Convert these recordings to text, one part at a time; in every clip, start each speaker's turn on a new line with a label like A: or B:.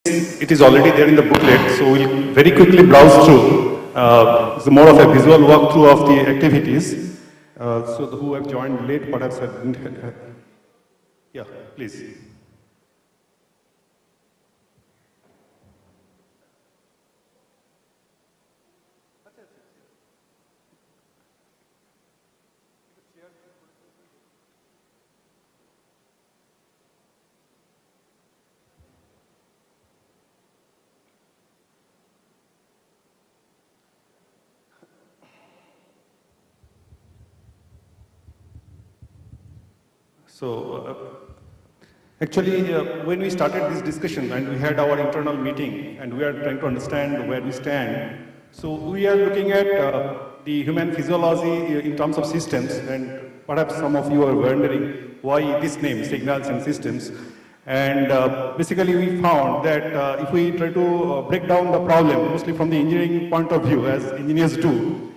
A: it is already there in the booklet, so we'll very quickly browse through. It's more of a visual walkthrough of the activities. So who have joined late perhaps didn't have. Yeah, please. So, actually, when we started this discussion and we had our internal meeting and we are trying to understand where we stand, so we are looking at the human physiology in terms of systems, and perhaps some of you are wondering why this name, signals and systems. And basically we found that if we try to break down the problem, mostly from the engineering point of view, as engineers do,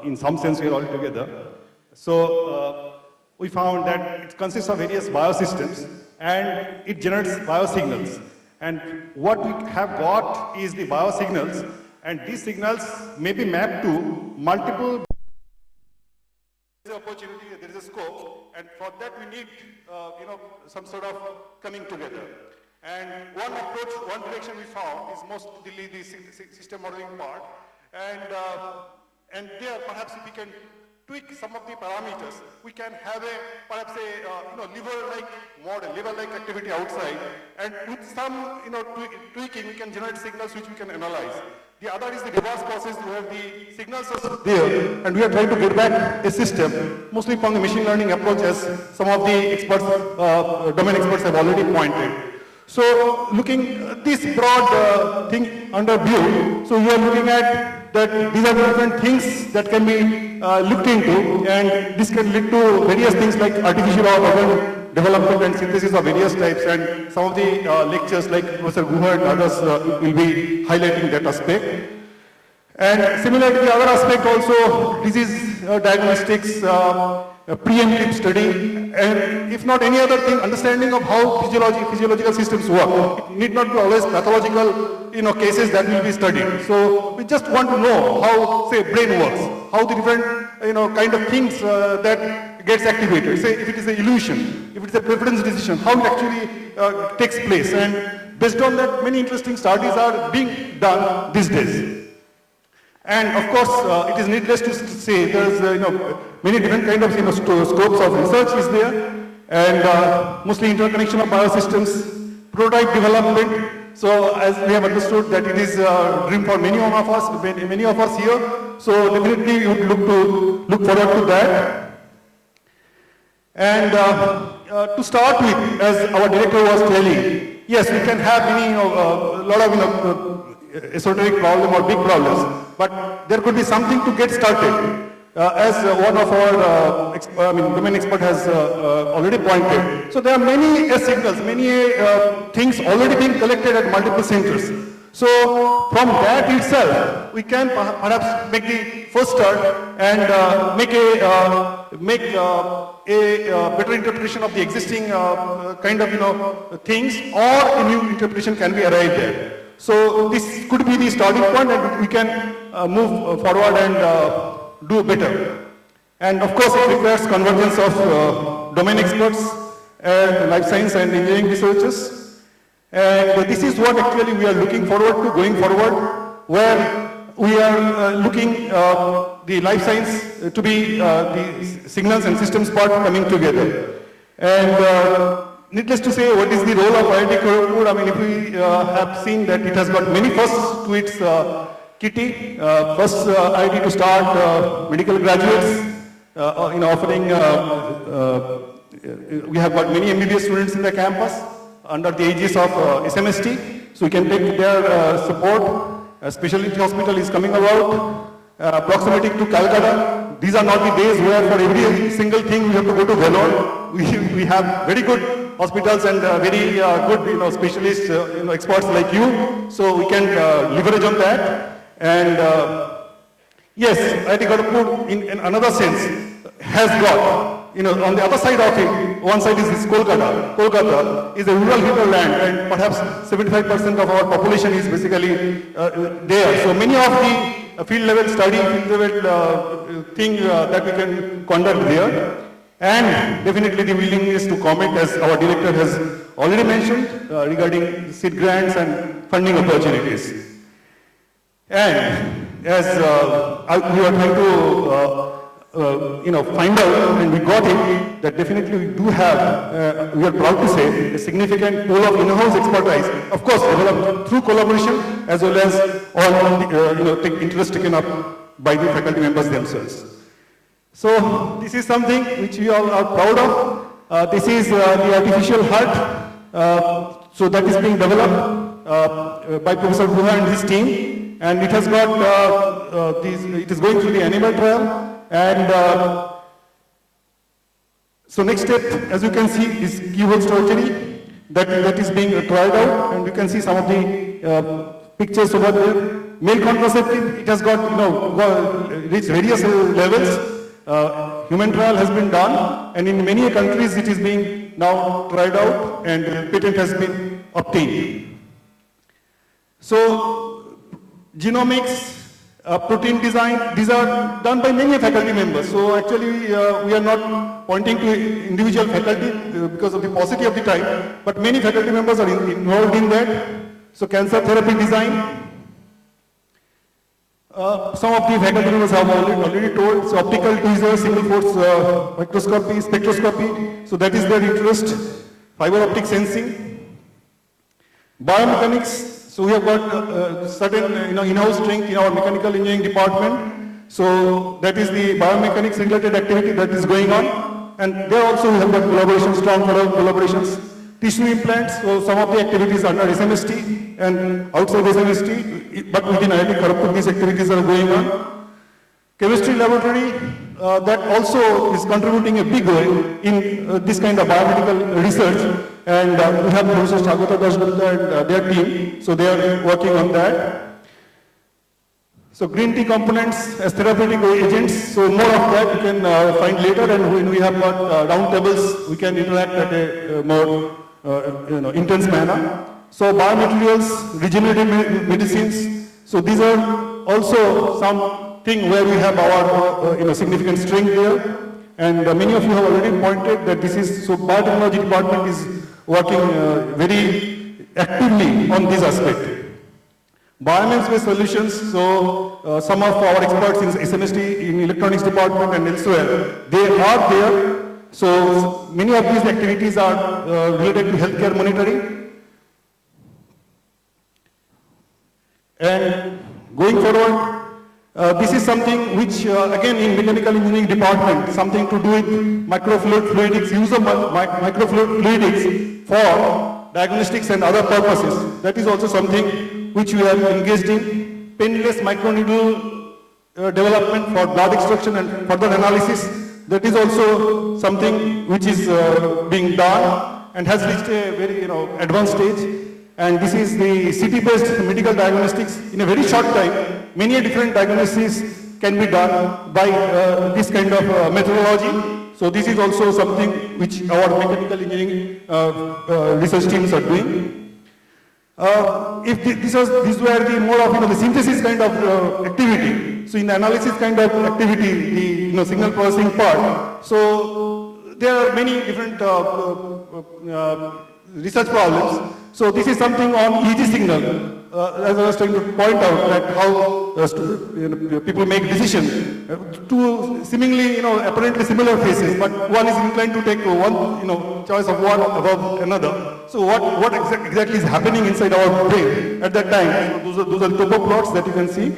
A: in some sense we are all together. So, we found that it consists of various biosystems and it generates biosignals. And what we have got is the biosignals, and these signals may be mapped to multiple. There is an opportunity, there is a scope, and for that we need some sort of coming together. And one approach, one direction we found is mostly the system modeling part, and there perhaps if we can tweak some of the parameters, we can have perhaps a liver-like model, liver-like activity outside, and with some tweaking we can generate signals which we can analyze. The other is the reverse process where the signals are there, and we are trying to get back a system, mostly from the machine learning approach, as some of the experts, domain experts have already pointed. So looking at this broad thing under view, so we are looking at that these are different things that can be looked into, and this can lead to various things like artificial organ development and synthesis of various types, and some of the lectures like Professor Guha and others will be highlighting that aspect. And similarly, the other aspect also, disease diagnostics, preemptive study, and if not any other thing, understanding of how physiological systems work. It need not be always pathological cases that will be studied. So we just want to know how, say, brain works, how the different kind of things that gets activated. Say if it is an illusion, if it is a preference decision, how it actually takes place. And based on that, many interesting studies are being done these days. And of course, it is needless to say, there's many different kind of scopes of research is there, and mostly interconnection of biosystems, prototype development. So as we have understood that it is a dream for many of us here. So definitely we would look forward to that. And to start with, as our director was telling, yes, we can have many a lot of esoteric problem or big problems, but there could be something to get started. As one of our domain expert has already pointed. So there are many signals, many things already being collected at multiple centers. So from that itself, we can perhaps make the first start and make a better interpretation of the existing kind of things, or a new interpretation can be arrived at. So this could be the starting point, and we can move forward and do better. And of course, it requires convergence of domain experts, life science and engineering researchers. And this is what actually we are looking forward to going forward, where we are looking the life science to be the signals and systems part coming together. And needless to say, what is the role of IIT Kharagpur? I mean, if we have seen that it has got many firsts to its kitty, first IIT to start medical graduates, offering, we have got many MBBS students in the campus under the aegis of SMST, so we can take their support. A specialty hospital is coming about, proximity to Calcutta. These are not the days where for every single thing we have to go to Vellore. We have very good hospitals and very good specialists, experts like you, so we can leverage on that. And yes, IIT Kharagpur in another sense has got on the other side of it, one side is this Kolkata. Kolkata is a rural hinterland, and perhaps 75% of our population is basically there. So many of the field level study, field level thing that we can conduct there. And definitely the willingness to comment, as our director has already mentioned, regarding seed grants and funding opportunities. And as we were trying to find out, and we got it, that definitely we do have, we are proud to say, a significant pool of in-house expertise, of course developed through collaboration, as well as all interest taken up by the faculty members themselves. So this is something which we all are proud of. This is the artificial heart. So that is being developed by Professor Guha and his team, and it has got it is going through the animal trial. And so next step, as you can see, is keyhole surgery that is being tried out, and you can see some of the pictures over there. Male contraceptive, it has got reached various levels. Human trial has been done, and in many countries it is being now tried out, and patent has been obtained. So genomics, protein design, these are done by many faculty members. So actually we are not pointing to individual faculty because of the paucity of the time, but many faculty members are involved in that. So cancer therapy design, some of the faculty members have already told. So optical tweezers, single force microscopy, spectroscopy, so that is their interest. Fiber optic sensing, biomechanics. So we have got certain in-house strength in our mechanical engineering department. So that is the biomechanics related activity that is going on, and there also we have got collaborations, strong collaborations. Tissue implants, so some of the activities under SMST and outside SMST, but within IIT Kharagpur these activities are going on. Chemistry laboratory, that also is contributing a big way in this kind of biomedical research, and we have Professor Shagata Dasgupta and their team, so they are working on that. So green tea components as therapeutic agents, so more of that you can find later, and when we have got round tables, we can interact at a more intense manner. So biomaterials, regenerative medicines, so these are also something where we have our significant strength there, and many of you have already pointed that this is, so biotechnology department is working very actively on this aspect. Biomass-based solutions, so some of our experts in SMST, in electronics department and elsewhere, they are there. So many of these activities are related to healthcare monitoring. And going forward, this is something which again in mechanical engineering department, something to do with microfluidics, use of microfluidics for diagnostics and other purposes. That is also something which we are engaged in. Penless microneedle development for blood extraction and further analysis. That is also something which is being done and has reached a very advanced stage. And this is the CT-based medical diagnostics. In a very short time, many different diagnoses can be done by this kind of methodology. So this is also something which our mechanical engineering research teams are doing. If these were the more of the synthesis kind of activity, so in the analysis kind of activity, the signal processing part, so there are many different research problems. So this is something on EEG signal, as I was trying to point out that how people make decisions, two seemingly apparently similar phases, but one is inclined to take one choice of one above another. So what exactly is happening inside our brain at that time? So those are topo plots that you can see.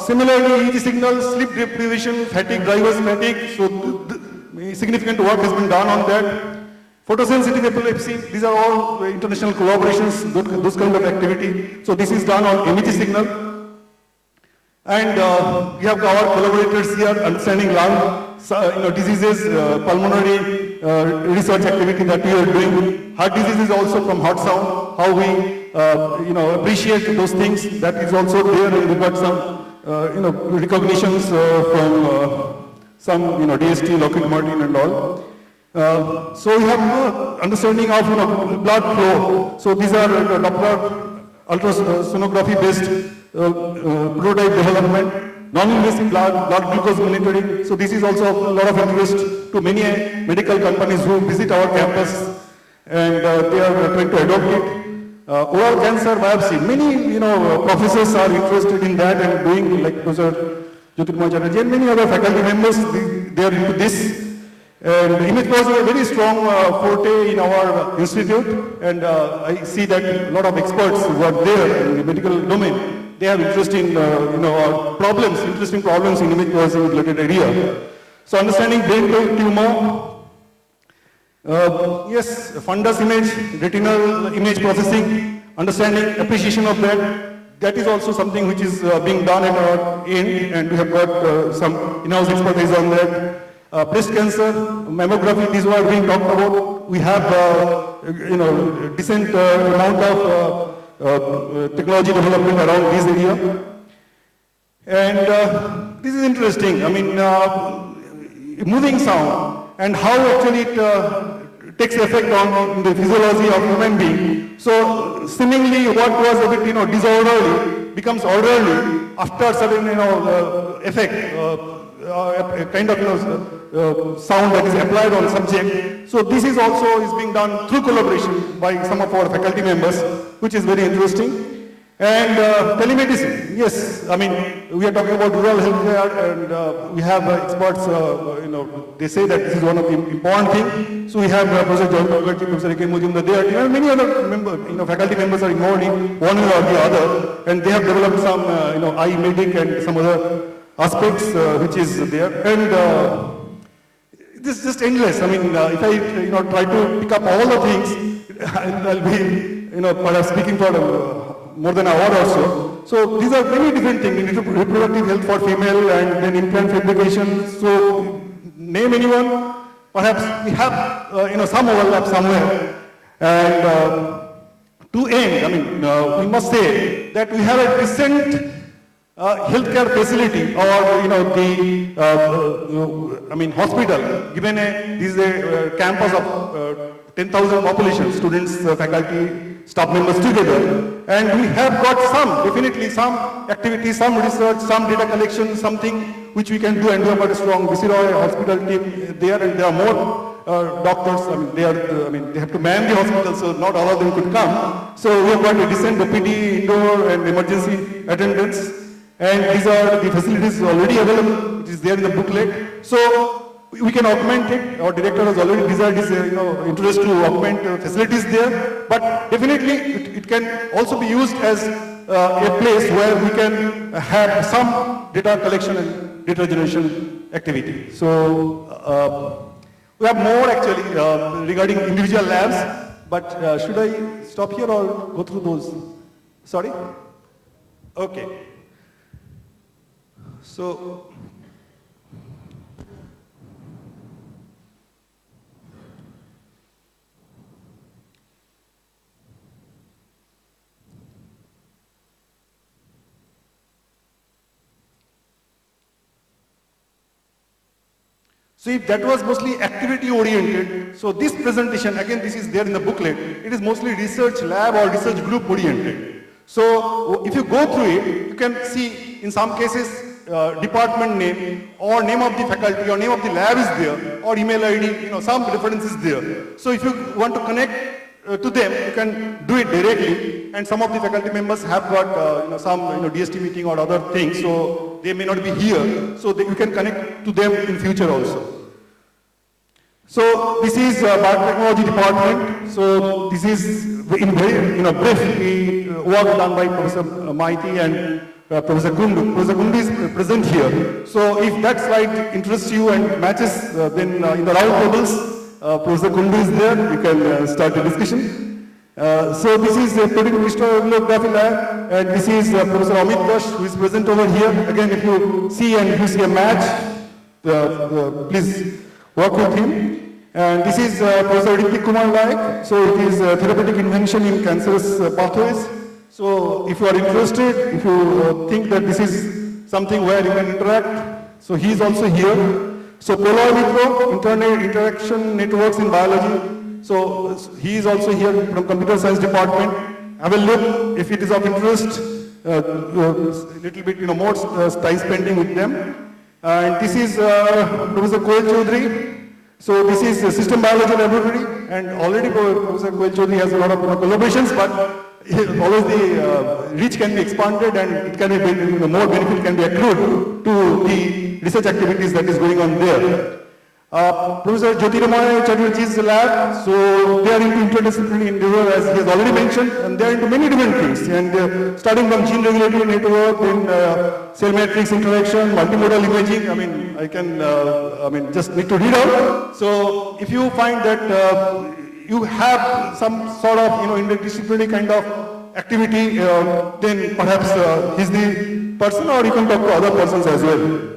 A: Similarly, EEG signals, sleep deprivation, fatigue, driver's fatigue. So significant work has been done on that. Photosensitive epilepsy, these are all international collaborations, those kind of activity. So this is done on MEG signal. And we have our collaborators here understanding lung diseases, pulmonary research activity that we are doing. Heart disease is also from heart sound, how we appreciate those things. That is also there, and we got some recognitions from some, DST, Lockheed Martin and all. So we have understanding of, blood flow. So these are Doppler ultrasonography based prototype development, non-invasive blood glucose monitoring. So this is also of a lot of interest to many medical companies who visit our campus, and they are trying to adopt it. Oral cancer biopsy, many professors are interested in that and doing, like Professor Jyotirmoy Chatterjee and many other faculty members, they are into this. And image was a very strong forte in our institute, and I see that a lot of experts who are there in the medical domain, they have interest in problems, interesting problems in image processing related area. So understanding brain tumor. Yes, fundus image, retinal image processing, understanding appreciation of that is also something which is being done at our end, and we have got some in-house expertise on that. Breast cancer, mammography, these were being talked about. We have, decent amount of technology development around this area. And this is interesting. I mean, moving sound and how actually it takes effect on the physiology of human being. So seemingly what was a bit disorderly becomes orderly after certain effect, a kind of sound that is applied on subject. So this is also being done through collaboration by some of our faculty members, which is very interesting. And telemedicine, yes, I mean, we are talking about rural healthcare, and we have experts, they say that this is one of the important things. So we have Professor John Togarchi, Professor A.K. Mujumdar, there, and many other faculty members are involved in one or the other, and they have developed some, iMedic and some other aspects which is there. And this is just endless. I mean, if I, try to pick up all the things, I'll be, perhaps speaking for more than an hour or so. So these are many different things, reproductive health for female and then implant fabrication. So name anyone, perhaps we have some overlap somewhere. And to end, I mean, we must say that we have a decent healthcare facility, or hospital. Given this is a campus of 10,000 population, students, faculty, staff members together, and we have got definitely some activities, some research, some data collection, something which we can do, and we have got a strong BC Roy hospital team there, and there are more doctors. I mean, they have to man the hospital, so not all of them could come. So we have got a decent OPD, indoor and emergency attendants, and these are the facilities already available. It is there in the booklet. So we can augment it. Our director has already desired his interest to augment facilities there, but definitely it can also be used as a place where we can have some data collection and data generation activity. So we have more actually regarding individual labs, but should I stop here or go through those? Sorry? Okay. So if that was mostly activity oriented, so this presentation, again this is there in the booklet, it is mostly research lab or research group oriented. So if you go through it, you can see in some cases department name or name of the faculty or name of the lab is there, or email ID, some reference is there. So if you want to connect to them, you can do it directly, and some of the faculty members have got some DST meeting or other things, so they may not be here, so you can connect to them in future also. So this is biotechnology department. So this is in very brief work done by Professor Maiti and Professor Kundu. Professor Kundu is present here. So if that slide interests you and matches, then in the round tables, Professor Kundu is there. You can start the discussion. So this is a protein crystallography lab, and this is Professor Amit Dash, who is present over here. Again, if you see and if you see a match, please work with him. And this is Professor Ritik Kumar Naik. So it is therapeutic invention in cancerous pathways. So if you are interested, if you think that this is something where you can interact, so he is also here. So Polloy Mitro, Internet Interaction Networks in Biology. So he is also here from Computer Science Department. Have a look if it is of interest. Little bit, more time spending with them. And this is Professor Koel Chaudhary. So this is a System Biology Laboratory, and already Professor Koel Chaudhary has a lot of collaborations, but always the reach can be expanded and it can be more benefit can be accrued to the research activities that is going on there. Professor Jyotirmoy Chatterjee's lab, so they are into interdisciplinary endeavor as he has already mentioned, and they are into many different things, and starting from gene regulatory network, then cell matrix interaction, multimodal imaging. I mean, just need to read out. So if you find that you have some sort of, interdisciplinary kind of activity, then perhaps he's the person, or you can talk to other persons as well.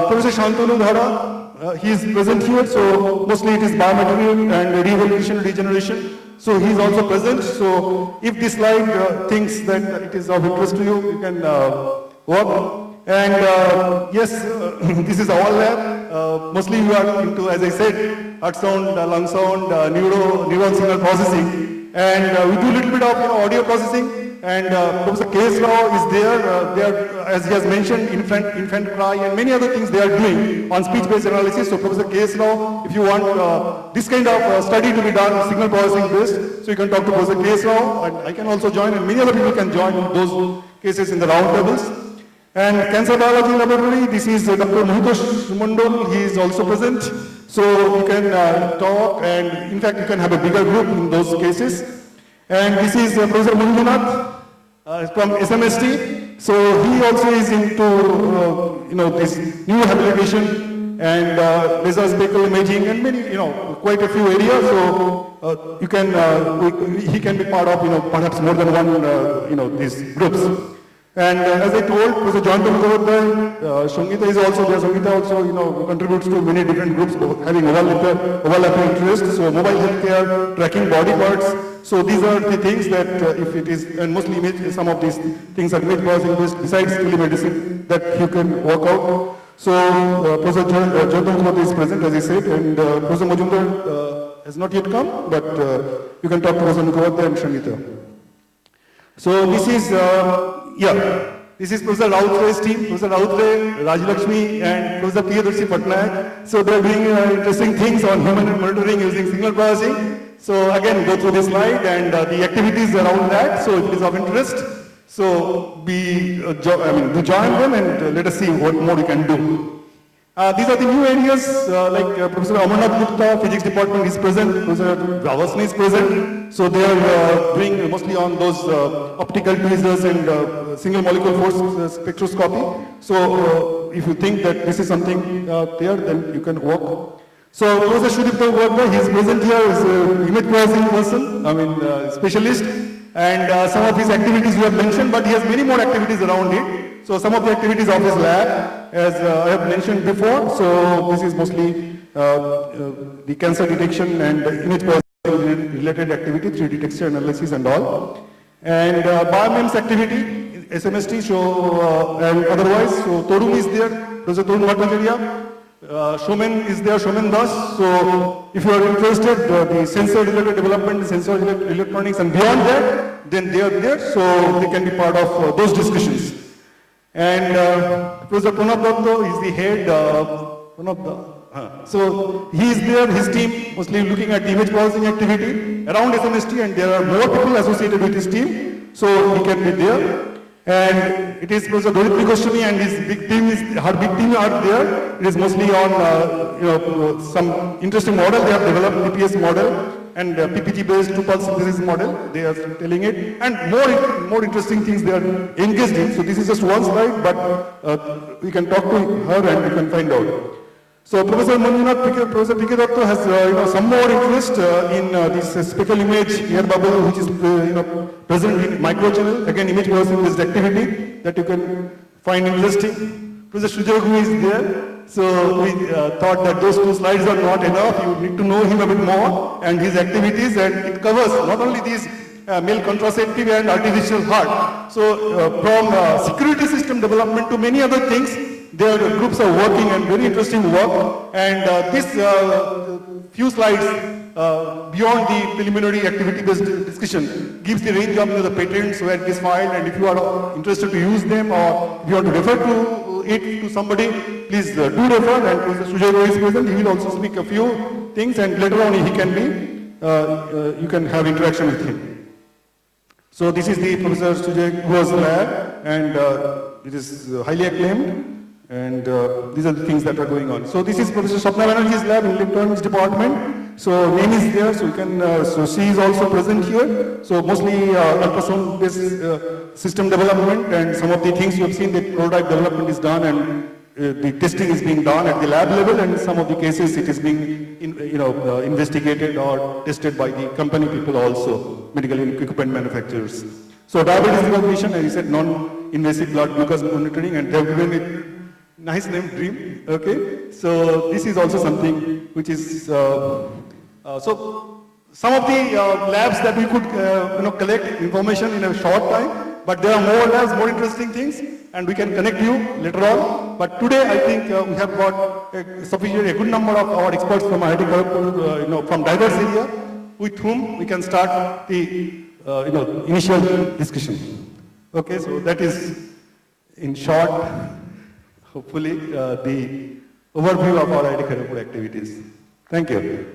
A: Professor Shantanu Dhara, he is present here, so mostly it is biomaterial and re-evolution, regeneration. So he is also present. So if this slide thinks that it is of interest to you, you can work. And yes, this is our lab. Mostly we are into, as I said, heart sound, lung sound, neuron signal processing, and we do a little bit of audio processing. And Professor K.S. Rao is there. They are, as he has mentioned, infant cry and many other things they are doing on speech-based analysis. So Professor K.S. Rao, if you want this kind of study to be done, signal processing based, so you can talk to Professor K.S. Rao, and I can also join, and many other people can join those cases in the round tables. And Cancer Biology Laboratory, this is Dr. Mahutosh Mondol, he is also present. So you can talk, and in fact you can have a bigger group in those cases. And this is Professor Manjunath from SMST. So he also is into this new habilitation and laser spectral imaging and many, quite a few areas. So you can, he can be part of, perhaps more than one, these groups. And as I told, Professor John Mukhopadhyay, Shangita is also there. Shangita also, contributes to many different groups having overlapping interests. So mobile healthcare, tracking body parts. So these are the things that if it is, and mostly image, some of these things are image processing based besides telemedicine that you can work out. So Professor John Mukhopadhyay is present, as I said, and Professor Majumdar has not yet come, but you can talk to Professor Mukhopadhyay and Shangita. So this is, this is Professor Rautray's team, Professor Rautre, Rajalakshmi and Professor Priyadarshi Patnaik. So they are doing interesting things on human monitoring using signal processing. So again, go through this slide and the activities around that. So if it is of interest, so do join them and let us see what more we can do. These are the new areas, like Professor Amarnath Gupta, Physics Department is present, Professor Ravasni is present. So they are doing mostly on those optical tweezers and single molecule force spectroscopy. So if you think that this is something there, then you can work. So Professor Sudipta Gupta, he is present here as an image processing person, specialist. And some of his activities we have mentioned, but he has many more activities around it. So some of the activities of his lab, as I have mentioned before, so this is mostly the cancer detection and image processing related activity, 3D texture analysis and all. And biomems activity, SMST, so and otherwise, so Torun is there, Professor Torun Bhattacharya. Shomen is there, Shomen Das. So if you are interested, the sensor related development, sensor related electronics and beyond that, then they are there, so they can be part of those discussions. And Professor Pranab Datta is the head, so he is there, his team mostly looking at the image processing activity around SMST, and there are more people associated with his team, so he can be there. And it is Professor Dhoritri Goswami and his big team her big team are there. It is mostly on some interesting model they have developed, PPS model and PPG based two-pulse synthesis model. They are telling it, and more interesting things they are engaged in. So this is just one slide, but we can talk to her and we can find out. So Professor Manjunath, Professor P.K. Datta has some more interest in this spectral image air bubble, which is present in microchannel. Again, image processing based activity that you can find interesting. Professor Shujogu is there. So we thought that those two slides are not enough. You need to know him a bit more and his activities, and it covers not only these male contraceptive and artificial heart. So from security system development to many other things,
B: their groups are working and very interesting work. And this few slides beyond the preliminary activity-based discussion gives the range of the patents where it is filed, and if you are interested to use them or if you want to refer to it to somebody, please do refer. And Professor Sujay Roy is present. He will also speak a few things, and later on he can be, you can have interaction with him. So this is the Professor Sujay Roy's lab, and it is highly acclaimed. And these are the things that are going on. So this is Professor Swapna Banerjee's lab in electronics department. So name is there, so you can. So she is also present here. So mostly ultrasound-based system development, and some of the things you have seen, the prototype development is done, and the testing is being done at the lab level, and some of the cases it is being investigated or tested by the company people also, medical equipment manufacturers. So diabetes evaluation, as I said, non-invasive blood glucose monitoring, and they have given it nice name, DREAM. Okay, so this is also something which is so some of the labs that we could collect information in a short time, but there are more labs, more interesting things, and we can connect you later on. But today I think we have got a good number of our experts from IIT Kharagpur, from diverse area, with whom we can start the initial discussion. Okay, so that is in short, hopefully, the overview of our IIT Kharagpur activities. Thank you.